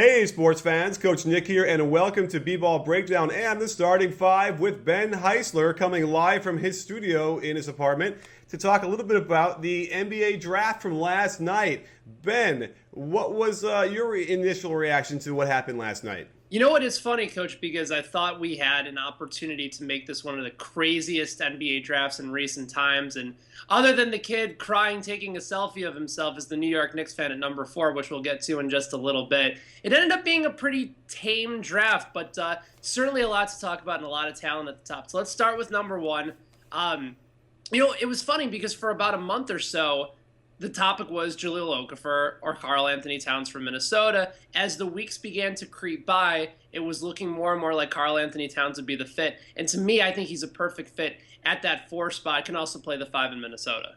Hey sports fans, Coach Nick here and welcome to BBallBreakdown and the starting five with Ben Heisler coming live from his studio in his apartment to talk a little bit about the NBA draft from last night. Ben, what was your initial reaction to what happened last night? You know what is funny, Coach, because I thought we had an opportunity to make this one of the craziest NBA drafts in recent times. And other than the kid crying, taking a selfie of himself as the New York Knicks fan at number 4, which we'll get to in just a little bit, it ended up being a pretty tame draft, but certainly a lot to talk about and a lot of talent at the top. So let's start with number 1. It was funny because for about a month or so, the topic was Jahlil Okafor or Karl-Anthony Towns from Minnesota. As the weeks began to creep by, it was looking more and more like Karl-Anthony Towns would be the fit. And to me, I think he's a perfect fit at that 4 spot. Can also play the 5 in Minnesota.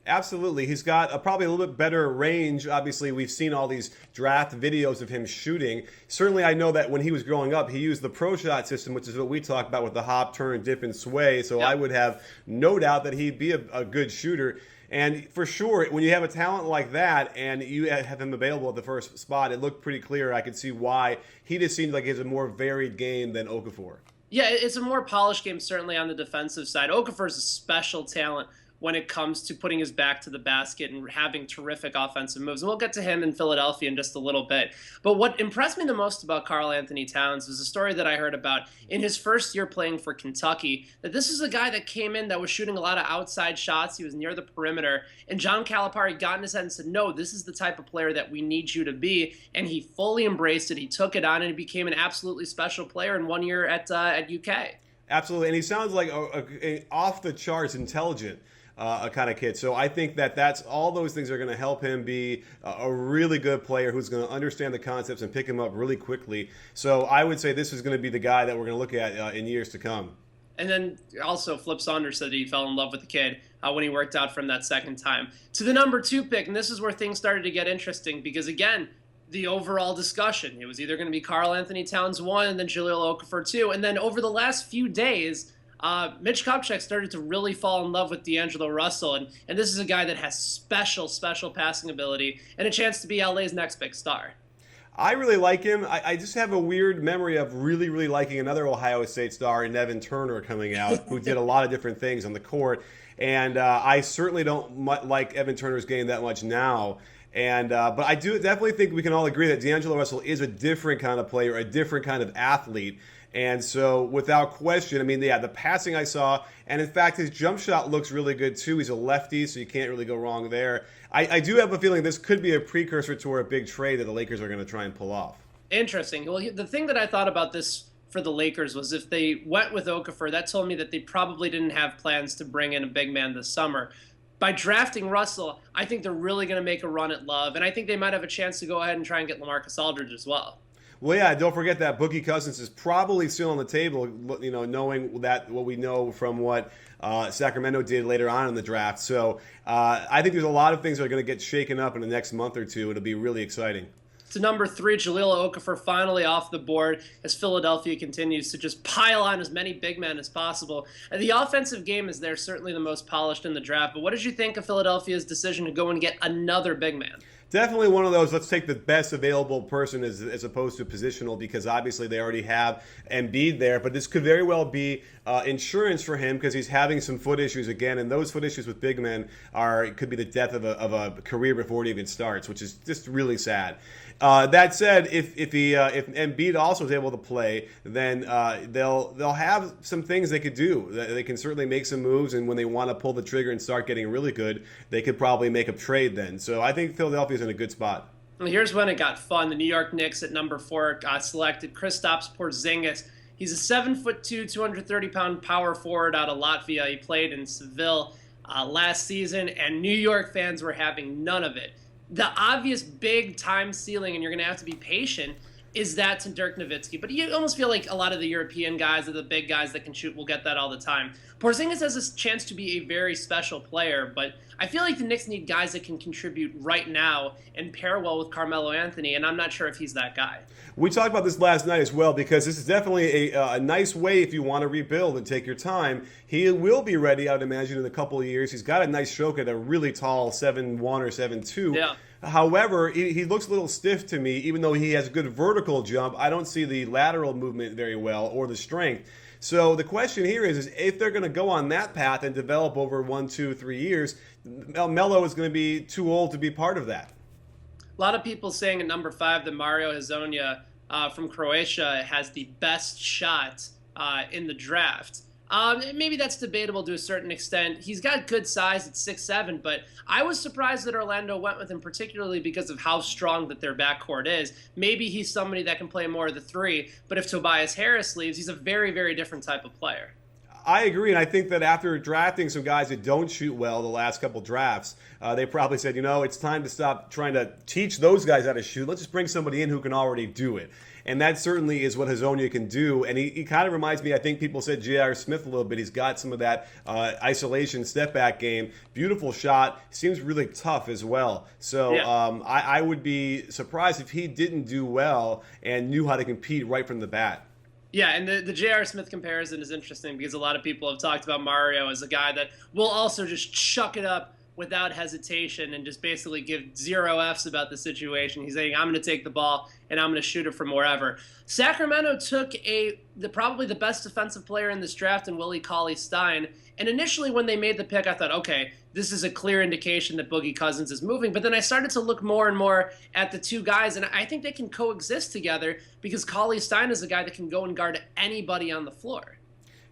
Absolutely. He's got probably a little bit better range. Obviously, we've seen all these draft videos of him shooting. Certainly, I know that when he was growing up, he used the pro shot system, which is what we talk about with the hop, turn, dip, and sway. So yep. I would have no doubt that he'd be a good shooter. And for sure, when you have a talent like that and you have him available at the first spot, it looked pretty clear. I could see why. He just seems like he has a more varied game than Okafor. Yeah, it's a more polished game, certainly on the defensive side. Okafor's a special talent when it comes to putting his back to the basket and having terrific offensive moves. And we'll get to him in Philadelphia in just a little bit. But what impressed me the most about Karl-Anthony Towns was a story that I heard about in his first year playing for Kentucky, that this is a guy that came in that was shooting a lot of outside shots. He was near the perimeter. And John Calipari got in his head and said, no, this is the type of player that we need you to be. And he fully embraced it. He took it on and he became an absolutely special player in 1 year at UK. Absolutely. And he sounds like a off-the-charts intelligent a kind of kid. So I think that's all those things are going to help him be a really good player who's going to understand the concepts and pick him up really quickly. So I would say this is going to be the guy that we're going to look at in years to come. And then also Flip Saunders said he fell in love with the kid when he worked out from that second time. To the number 2 pick, and this is where things started to get interesting because, again, the overall discussion, it was either going to be Karl-Anthony Towns 1 and then Jahlil Okafor 2. And then over the last few days, Mitch Kupchak started to really fall in love with D'Angelo Russell, and this is a guy that has special passing ability and a chance to be LA's next big star. I really like him. I just have a weird memory of really liking another Ohio State star in Evan Turner coming out, who did a lot of different things on the court, and I certainly don't like Evan Turner's game that much now. And but I do definitely think we can all agree that D'Angelo Russell is a different kind of player, a different kind of athlete. And so, without question, I mean, yeah, the passing I saw, and in fact, his jump shot looks really good too. He's a lefty, so you can't really go wrong there. I do have a feeling this could be a precursor to a big trade that the Lakers are going to try and pull off. Interesting. Well, the thing that I thought about this for the Lakers was if they went with Okafor, that told me that they probably didn't have plans to bring in a big man this summer. By drafting Russell, I think they're really going to make a run at Love, and I think they might have a chance to go ahead and try and get LaMarcus Aldridge as well. Well, yeah, don't forget that Boogie Cousins is probably still on the table, you know, knowing that what we know from what Sacramento did later on in the draft. So I think there's a lot of things that are going to get shaken up in the next month or two. It'll be really exciting. To number 3, Jahlil Okafor finally off the board as Philadelphia continues to just pile on as many big men as possible. And the offensive game is there, certainly the most polished in the draft. But what did you think of Philadelphia's decision to go and get another big man? Definitely one of those, let's take the best available person as opposed to positional, because obviously they already have Embiid there. But this could very well be insurance for him because he's having some foot issues again. And those foot issues with big men could be the death of a career before it even starts, which is just really sad. That said, if Embiid also is able to play, then they'll have some things they could do. They can certainly make some moves, and when they want to pull the trigger and start getting really good, they could probably make a trade then. So I think Philadelphia's in a good spot. Well, here's when it got fun. The New York Knicks at number 4 selected KRISTAPS PORZINGIS. He's a 7'2", 230-pound power forward out of Latvia. He played in Seville last season, and New York fans were having none of it. The obvious big time ceiling, and you're going to have to be patient, is that to Dirk Nowitzki. But you almost feel like a lot of the European guys or the big guys that can shoot will get that all the time. Porzingis has a chance to be a very special player, but I feel like the Knicks need guys that can contribute right now and pair well with Carmelo Anthony, and I'm not sure if he's that guy. We talked about this last night as well, because this is definitely a nice way if you want to rebuild and take your time. He will be ready, I would imagine, in a couple of years. He's got a nice stroke at a really tall 7'1" or 7'2". Yeah. However, he looks a little stiff to me, even though he has good vertical jump. I don't see the lateral movement very well or the strength. So the question here is if they're going to go on that path and develop over 1, 2, 3 years, Melo is going to be too old to be part of that. A lot of people saying at number 5 that Mario Hezonja from Croatia has the best shot in the draft. Maybe that's debatable to a certain extent. He's got good size at 6'7", but I was surprised that Orlando went with him, particularly because of how strong that their backcourt is. Maybe he's somebody that can play more of the 3, but if Tobias Harris leaves, he's a very, very different type of player. I agree, and I think that after drafting some guys that don't shoot well the last couple drafts, they probably said, it's time to stop trying to teach those guys how to shoot. Let's just bring somebody in who can already do it. And that certainly is what Hezonja can do. And he kind of reminds me, I think people said J.R. Smith a little bit. He's got some of that isolation step-back game. Beautiful shot. Seems really tough as well. So yeah. I would be surprised if he didn't do well and knew how to compete right from the bat. Yeah, and the J.R. Smith comparison is interesting because a lot of people have talked about Mario as a guy that will also just chuck it up without hesitation and just basically give 0 Fs about the situation. He's saying, I'm going to take the ball and I'm going to shoot it from wherever. Sacramento took probably the best defensive player in this draft in Willie CAULEY-STEIN. And initially when they made the pick, I thought, okay, this is a clear indication that Boogie Cousins is moving. But then I started to look more and more at the two guys, and I think they can coexist together because CAULEY-STEIN is a guy that can go and guard anybody on the floor.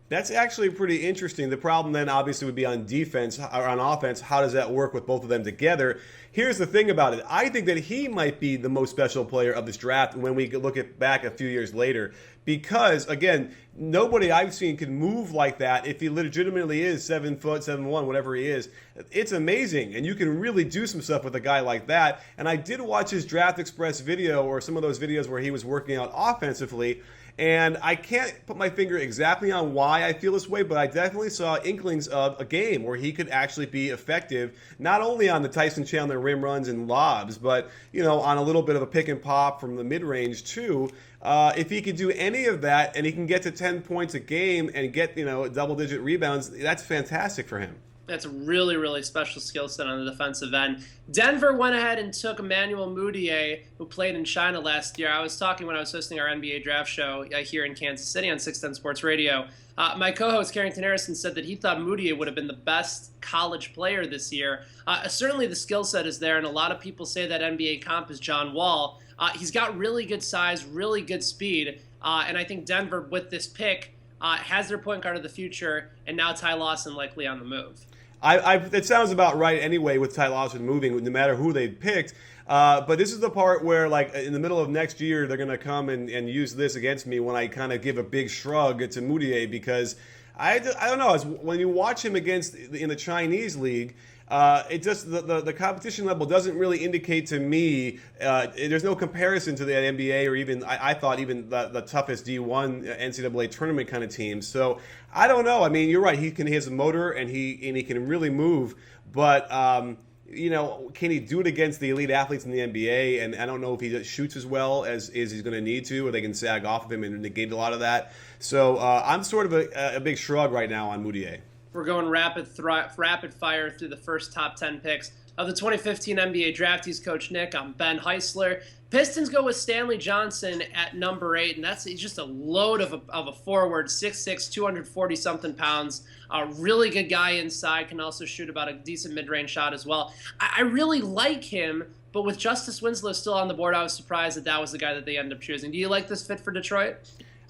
That's actually pretty interesting. The problem then obviously would be on defense or on offense. How does that work with both of them together? Here's the thing about it. I think that he might be the most special player of this draft when we look back a few years later. Because, again, nobody I've seen can move like that if he legitimately is 7 foot, 7'1", whatever he is. It's amazing, and you can really do some stuff with a guy like that. And I did watch his Draft Express video or some of those videos where he was working out offensively. And I can't put my finger exactly on why I feel this way, but I definitely saw inklings of a game where he could actually be effective, not only on the Tyson Chandler rim runs and lobs, but, on a little bit of a pick and pop from the mid-range too. If he could do any of that and he can get to 10 points a game and get, double-digit rebounds, that's fantastic for him. That's a really, really special skill set on the defensive end. Denver went ahead and took Emmanuel Mudiay, who played in China last year. I was talking when I was hosting our NBA draft show here in Kansas City on 610 Sports Radio. My co-host, Carrington Harrison, said that he thought Mudiay would have been the best college player this year. Certainly the skill set is there, and a lot of people say that NBA comp is John Wall. He's got really good size, really good speed, and I think Denver, with this pick, has their point guard of the future, and now Ty Lawson likely on the move. It sounds about right anyway with Ty Lawson moving, no matter who they picked. But this is the part where, like, in the middle of next year, they're going to come and use this against me when I kind of give a big shrug to Mudiay because I don't know. When you watch him in the Chinese league, it just the competition level doesn't really indicate to me. There's no comparison to the NBA or even I thought even the toughest D1 NCAA tournament kind of teams. So I don't know. I mean, you're right. He has a motor and he can really move, but can he do it against the elite athletes in the NBA? And I don't know if he shoots as well as he's going to need to, or they can sag off of him and negate a lot of that. So I'm sort of a big shrug right now on Mudiay. We're going rapid fire through the first top 10 picks of the 2015 NBA draft. He's Coach Nick. I'm Ben Heisler. Pistons go with Stanley Johnson at number 8, and that's just a load of a forward, 6'6", 240-something pounds. A really good guy inside, can also shoot about a decent mid-range shot as well. I really like him, but with Justice Winslow still on the board, I was surprised that was the guy that they ended up choosing. Do you like this fit for Detroit?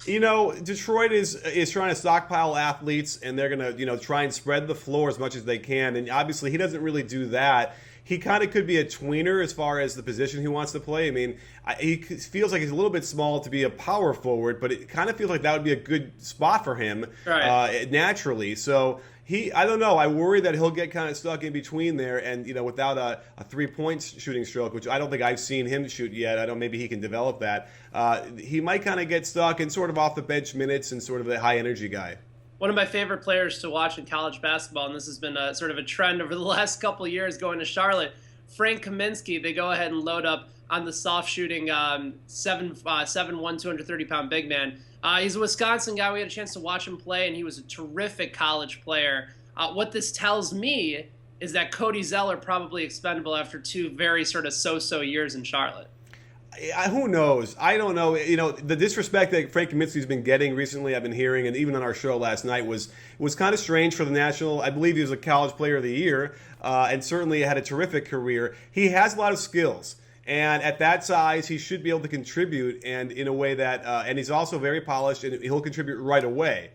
Detroit is trying to stockpile athletes, and they're going to, try and spread the floor as much as they can. And obviously, he doesn't really do that. He kind of could be a tweener as far as the position he wants to play. I mean, he feels like he's a little bit small to be a power forward, but it kind of feels like that would be a good spot for him naturally. So I don't know. I worry that he'll get kind of stuck in between there and, without a 3-point shooting stroke, which I don't think I've seen him shoot yet. I don't. Maybe he can develop that. He might kind of get stuck in sort of off the bench minutes and sort of a high energy guy. One of my favorite players to watch in college basketball, and this has been sort of a trend over the last couple of years going to Charlotte, Frank Kaminsky. They go ahead and load up on the soft shooting 7'1", 230-pound big man. He's a Wisconsin guy. We had a chance to watch him play, and he was a terrific college player. What this tells me is that Cody Zeller probably expendable after 2 very sort of so-so years in Charlotte? Who knows? I don't know. The disrespect that Frank Kaminsky's been getting recently, I've been hearing, and even on our show last night, was kind of strange for the National. I believe he was a College Player of the Year, and certainly had a terrific career. He has a lot of skills. And at that size, he should be able to contribute, and in a way that, and he's also very polished, and he'll contribute right away.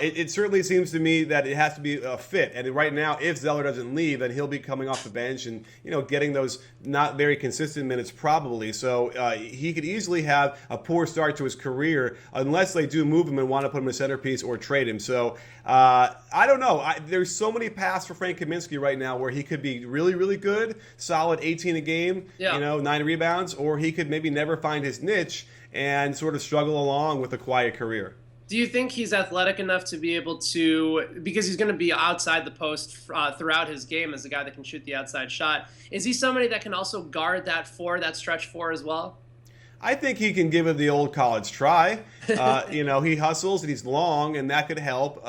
It certainly seems to me that it has to be a fit. And right now, if Zeller doesn't leave, then he'll be coming off the bench and, getting those not very consistent minutes probably. So he could easily have a poor start to his career unless they do move him and want to put him in a centerpiece or trade him. So I don't know. There's so many paths for Frank Kaminsky right now where he could be really, really good, solid 18 a game, 9 rebounds, or he could maybe never find his niche and sort of struggle along with a quiet career. Do you think he's athletic enough to be able to, because he's going to be outside the post throughout his game as a guy that can shoot the outside shot, is he somebody that can also guard that stretch four as well? I think he can give it the old college try. He hustles and he's long, and that could help.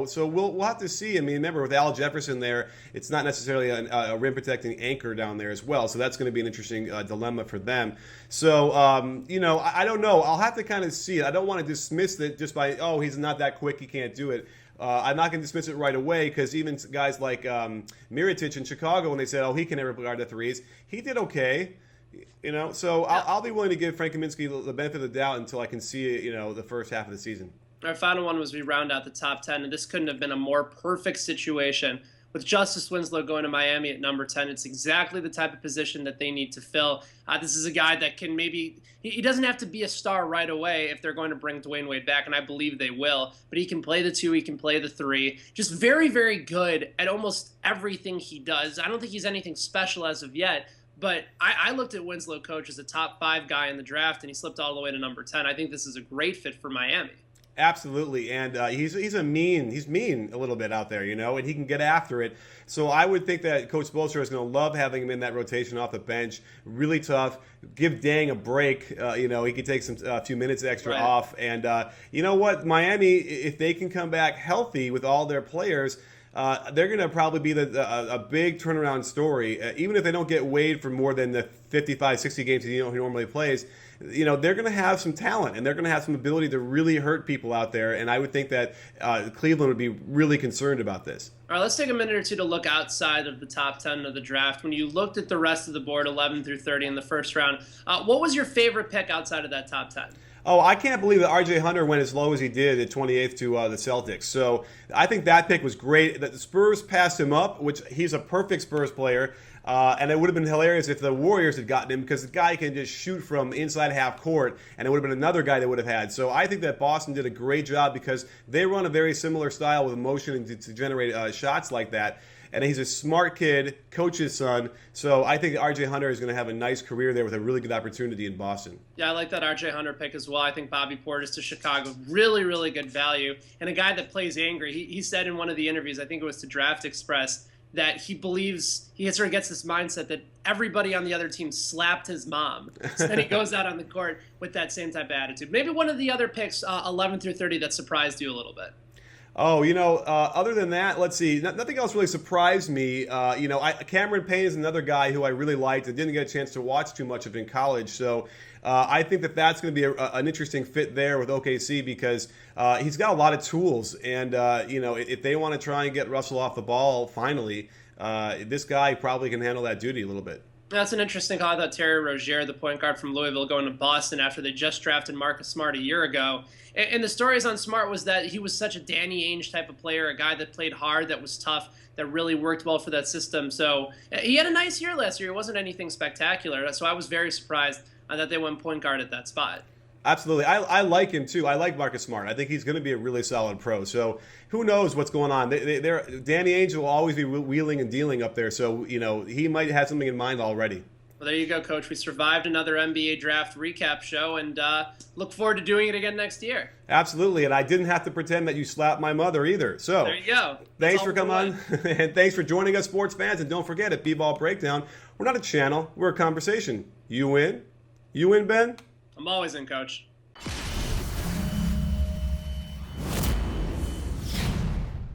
So we'll have to see. I mean, remember with Al Jefferson there, it's not necessarily a rim protecting anchor down there as well. So that's going to be an interesting dilemma for them. So I don't know. I'll have to kind of see it. I don't want to dismiss it just by he's not that quick, he can't do it. I'm not going to dismiss it right away because even guys like Mirotic in Chicago, when they said, he can never guard the threes, he did okay. I'll be willing to give Frank Kaminsky the benefit of the doubt until I can see, the first half of the season. Our final one was we round out the top 10, and this couldn't have been a more perfect situation. With Justice Winslow going to Miami at number 10, it's exactly the type of position that they need to fill. This is a guy that can he doesn't have to be a star right away if they're going to bring Dwayne Wade back, and I believe they will. But he can play the 2, he can play the 3. Just very, very good at almost everything he does. I don't think he's anything special as of yet. But I looked at Winslow, coach, as a top 5 guy in the draft, and he slipped all the way to number 10. I think this is a great fit for Miami. Absolutely, and he's mean a little bit out there, and he can get after it. So I would think that Coach Spoelstra is going to love having him in that rotation off the bench. Really tough. Give Dang a break. He could take a few minutes extra off. And you know what, Miami, if they can come back healthy with all their players, they're going to probably be a big turnaround story. Even if they don't get Wade for more than the 55, 60 games he normally plays, they're going to have some talent and they're going to have some ability to really hurt people out there. And I would think that Cleveland would be really concerned about this. All right, let's take a minute or two to look outside of the top 10 of the draft. When you looked at the rest of the board, 11 through 30 in the first round, what was your favorite pick outside of that top 10? Oh, I can't believe that R.J. Hunter went as low as he did at 28th to the Celtics. So I think that pick was great. That the Spurs passed him up, which he's a perfect Spurs player. And it would have been hilarious if the Warriors had gotten him because the guy can just shoot from inside half court, and it would have been another guy they would have had. So I think that Boston did a great job because they run a very similar style with motion and to generate shots like that. And he's a smart kid, coach's son. So I think R.J. Hunter is going to have a nice career there with a really good opportunity in Boston. Yeah, I like that R.J. Hunter pick as well. I think Bobby Portis to Chicago, really, really good value. And a guy that plays angry. He said in one of the interviews, I think it was to Draft Express, that he believes, he sort of gets this mindset that everybody on the other team slapped his mom. So then he goes out on the court with that same type of attitude. Maybe one of the other picks, 11 through 30, that surprised you a little bit. Oh, other than that, let's see. Nothing else really surprised me. Cameron Payne is another guy who I really liked. I didn't get a chance to watch too much of in college. So I think that that's going to be an interesting fit there with OKC because he's got a lot of tools. And, if they want to try and get Russell off the ball finally, this guy probably can handle that duty a little bit. That's an interesting call. I thought Terry Rozier, the point guard from Louisville, going to Boston after they just drafted Marcus Smart a year ago. And the stories on Smart was that he was such a Danny Ainge type of player, a guy that played hard, that was tough, that really worked well for that system. So he had a nice year last year. It wasn't anything spectacular. So I was very surprised that they went point guard at that spot. Absolutely. I like him, too. I like Marcus Smart. I think he's going to be a really solid pro. So who knows what's going on. Danny Ainge will always be wheeling and dealing up there. So, he might have something in mind already. Well, there you go, Coach. We survived another NBA draft recap show and look forward to doing it again next year. Absolutely. And I didn't have to pretend that you slapped my mother either. So there you go. Thanks for coming on. And thanks for joining us, sports fans. And don't forget, at BBallBreakdown, we're not a channel. We're a conversation. You win? You win, Ben? I'm always in, Coach.